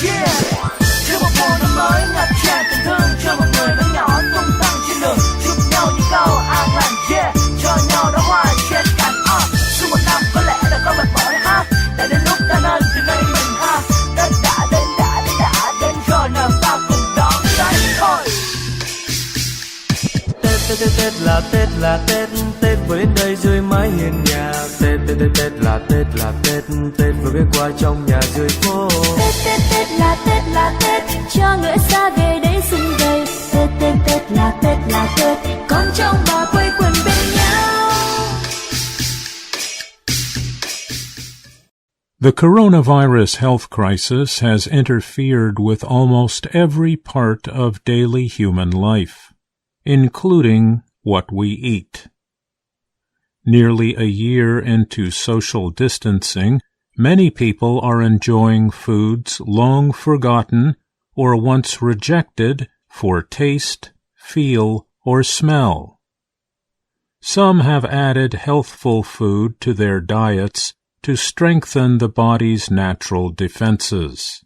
Yeah. Cho một mùa năm mới ngập tràn tình thương, cho một người lớn nhỏ tung tăng trên đường, chúc nhau những câu an lành, yeah, cho nhau đóa hoa trên cành. Suốt một năm có lẽ đã có mệt mỏi ha, đã đến lúc ta nên từ nơi mình ha. Tết đã đến rồi, nào ta cùng đón lấy thôi. Tết là Tết vừa đến đây dưới mái hiên nhà. Tết là Tết vừa biết qua trong nhà dưới phố. Tết là Tết cho người xa về đây xung vầy. Tết là Tết con trong bà quây quần bên nhau. The coronavirus health crisis has interfered with almost every part of daily human life, including what we eat. Nearly a year into social distancing, many people are enjoying foods long forgotten or once rejected for taste, feel, or smell. Some have added healthful food to their diets to strengthen the body's natural defenses.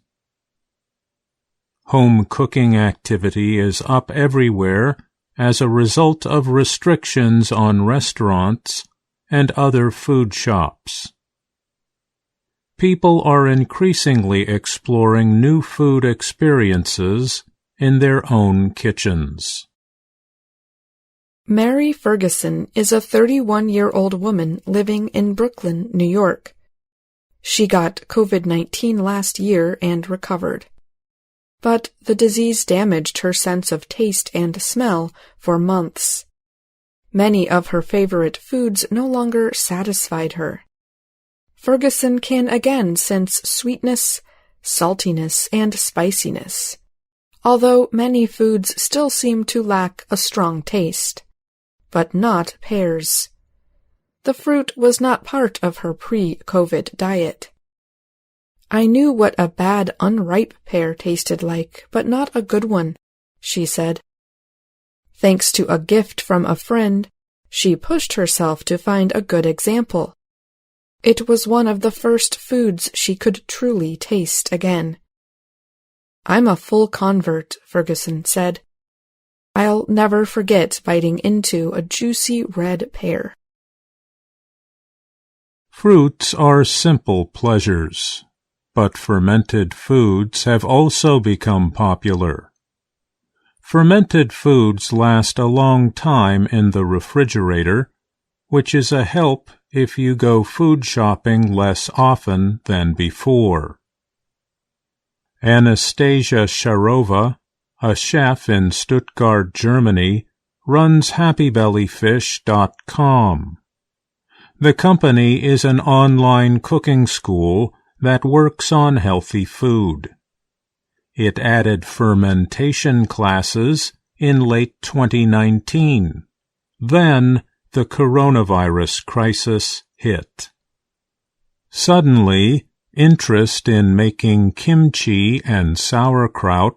Home cooking activity is up everywhere as a result of restrictions on restaurants and other food shops. People are increasingly exploring new food experiences in their own kitchens. Mary Ferguson is a 31-year-old woman living in Brooklyn, New York. She got COVID-19 last year and recovered. But the disease damaged her sense of taste and smell for months. Many of her favorite foods no longer satisfied her. Ferguson can again sense sweetness, saltiness, and spiciness, although many foods still seem to lack a strong taste. But not pears. The fruit was not part of her pre-COVID diet. I knew what a bad, unripe pear tasted like, but not a good one, she said. Thanks to a gift from a friend, she pushed herself to find a good example. It was one of the first foods she could truly taste again. I'm a full convert, Ferguson said. I'll never forget biting into a juicy red pear. Fruits are simple pleasures, but fermented foods have also become popular. Fermented foods last a long time in the refrigerator, which is a help if you go food shopping less often than before. Anastasia Sharova, a chef in Stuttgart, Germany, runs HappyBellyFish.com. The company is an online cooking school that works on healthy food. It added fermentation classes in late 2019. Then the coronavirus crisis hit. Suddenly, interest in making kimchi and sauerkraut,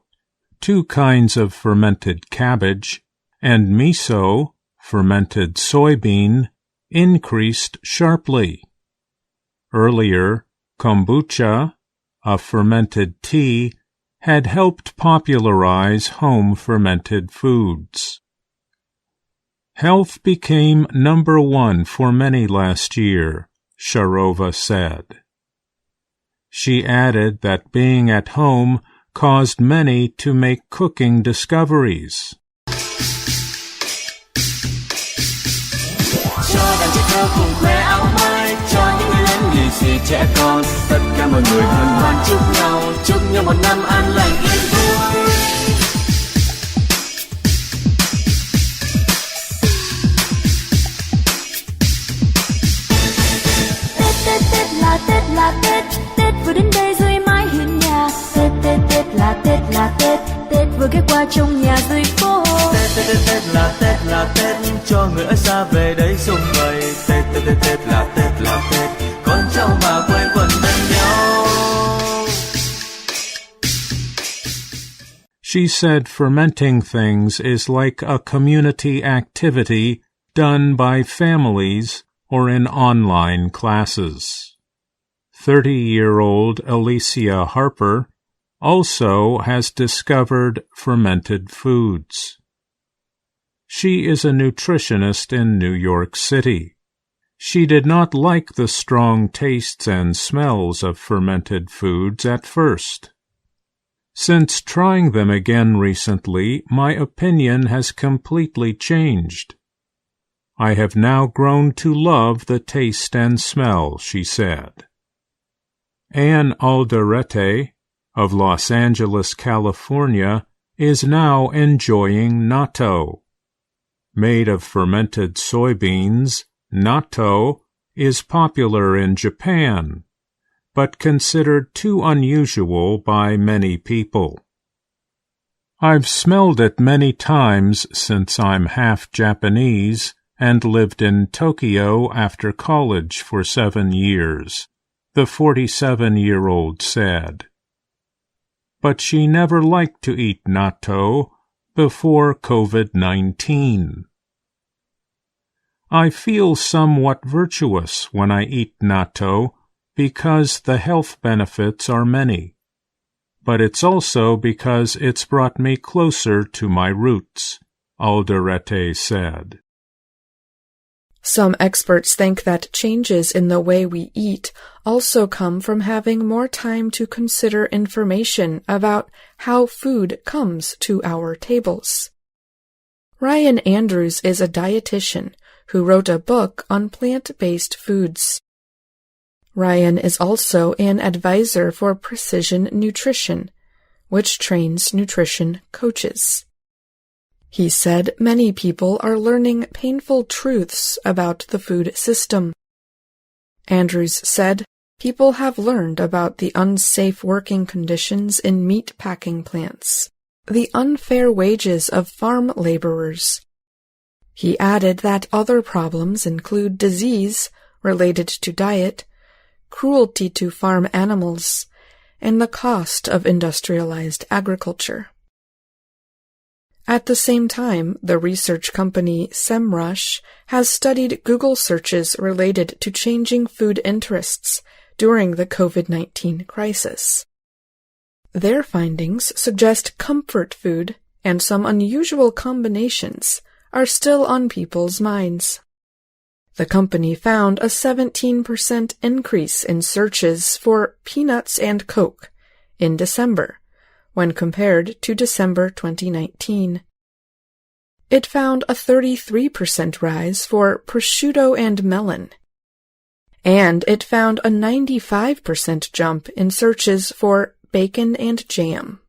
two kinds of fermented cabbage, and miso, fermented soybean, increased sharply. Earlier, kombucha, a fermented tea, had helped popularize home fermented foods. Health became number one for many last year, Sharova said. She added that being at home caused many to make cooking discoveries. Cho đàn trẻ thơ cùng khoe áo mới, cho những người lớn lì xì trẻ con, tất cả mọi người hân hoan chúc nhau một năm an lành yên vui. Tết là Tết vừa đến đây dưới mái hiên nhà. Tết là Tết vừa ghé qua trong nhà dưới phố. Tết là Tết cho người ở xa về đây xung vầy. Tết là Tết con cháu bà quây quần bên nhau. She said fermenting things is like a community activity done by families or in online classes. 30-year-old Alicia Harper also has discovered fermented foods. She is a nutritionist in New York City. She did not like the strong tastes and smells of fermented foods at first. Since trying them again recently, my opinion has completely changed. I have now grown to love the taste and smell, she said. Ann Alderete of Los Angeles, California, is now enjoying natto. Made of fermented soybeans, natto is popular in Japan, but considered too unusual by many people. I've smelled it many times since I'm half Japanese and lived in Tokyo after college for 7 years, the 47-year-old said. But she never liked to eat natto before COVID-19. I feel somewhat virtuous when I eat natto because the health benefits are many, but it's also because it's brought me closer to my roots, Alderete said. Some experts think that changes in the way we eat also come from having more time to consider information about how food comes to our tables. Ryan Andrews is a dietitian who wrote a book on plant-based foods. Ryan is also an advisor for Precision Nutrition, which trains nutrition coaches. He said many people are learning painful truths about the food system. Andrews said people have learned about the unsafe working conditions in meat packing plants, the unfair wages of farm laborers. He added that other problems include disease related to diet, cruelty to farm animals, and the cost of industrialized agriculture. At the same time, the research company SEMrush has studied Google searches related to changing food interests during the COVID-19 crisis. Their findings suggest comfort food and some unusual combinations are still on people's minds. The company found a 17% increase in searches for peanuts and Coke in December, when compared to December 2019. It found a 33% rise for prosciutto and melon, and it found a 95% jump in searches for bacon and jam.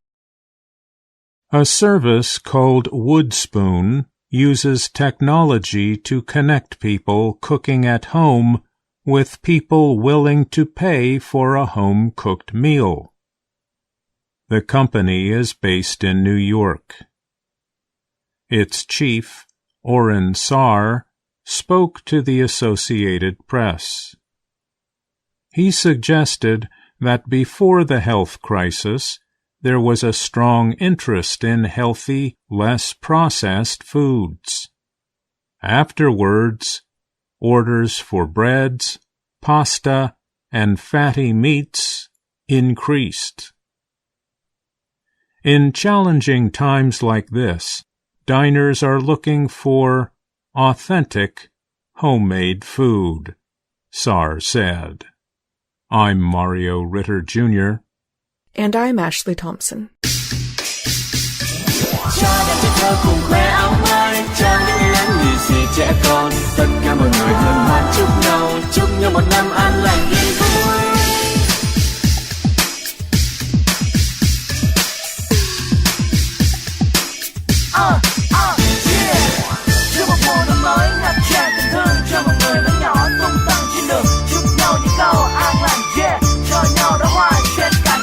A service called Woodspoon uses technology to connect people cooking at home with people willing to pay for a home-cooked meal. The company is based in New York. Its chief, Oren Saar, spoke to the Associated Press. He suggested that before the health crisis, there was a strong interest in healthy, less processed foods. Afterwards, orders for breads, pasta, and fatty meats increased. In challenging times like this, diners are looking for authentic, homemade food, Saar said. I'm Mario Ritter Jr. And I'm Ashley Thompson. Cho đàn trẻ thơ cùng khoe áo mới, cho những nắng lì xì trẻ con, tất cả mọi người hân hoan chúc nhau một năm an lành yên vui. Chúc một mùa năm mới ngập tràn tình thương cho mọi người lớn nhỏ tung tăng trên đường, chúc nhau những câu an lành, cho nhau đóa hoa trên cành.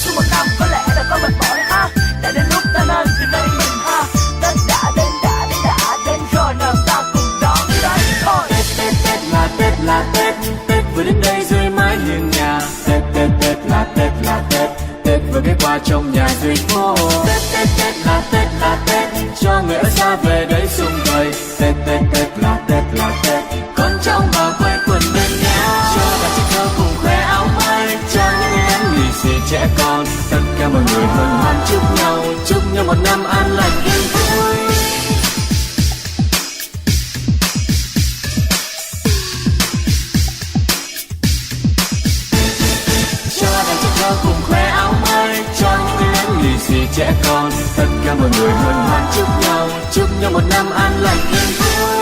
Suốt một năm có lẽ đã có mệt mỏi ha, đã đến lúc ta nên từ đây mình ha. Tết đã đến rồi nào ta cùng đón Tết thôi. Tết là Tết, Tết vừa đến đây rồi mãi hiền nhà. Tết là Tết, Tết vừa ghé qua trong nhà duyên phố. Tết là Tết, cho người ở xa về đây sum vầy. Tết là Tết, con cháu mà quây quần bên nhau. Cho đàn trẻ thơ cùng khoe áo mới. trẻ con, tất cả mọi người hân hoan chúc nhau một năm an lành yên vui. Cho đàn trẻ thơ cùng khoe áo mới, cho những người lớn lì xì trẻ con, tất cả mọi người hân hoan chúc nhau một năm an lành yên vui.